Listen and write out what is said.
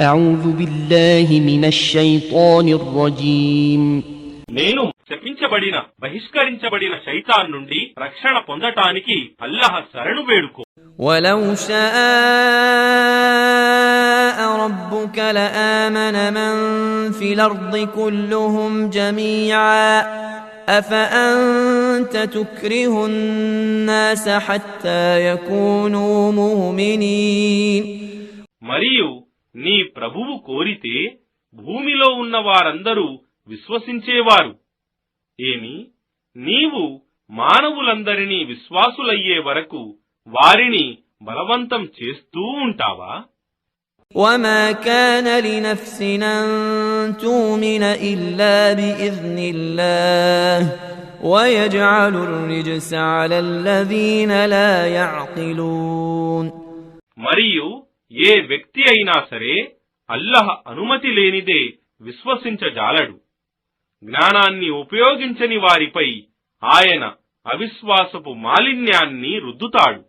أعوذ بالله من الشيطان الرجيم నేను శపించబడిన బహిష్కరించబడిన శైతాన్ నుండి రక్షణ పొందటానికి అల్లాహ్ శరణు వేడుకో. ولو شاء ربك لآمن من في الأرض كلهم جميعا أفأنت تكره الناس حتى يكونوا مؤمنين. మరియు నీ ప్రభువు కోరితే భూమిలో ఉన్న వారందరూ విశ్వసించేవారు. ఏమి, నీవు మానవులందరినీ విశ్వాసులయ్యే వరకు వారిని బలవంతం చేస్తూ ఉంటావా? وما كان لنفس أن تؤمن إلا بإذن الله ويجعل الرجس على الذين لا يعقلون. మరియు ఏ వ్యక్తి అయినా సరే అల్లాహ్ అనుమతి లేనిదే విశ్వసించజాలడు. జ్ఞానాన్ని ఉపయోగించని వారిపై ఆయన అవిశ్వాసపు మాలిన్యాన్ని రుద్దుతాడు.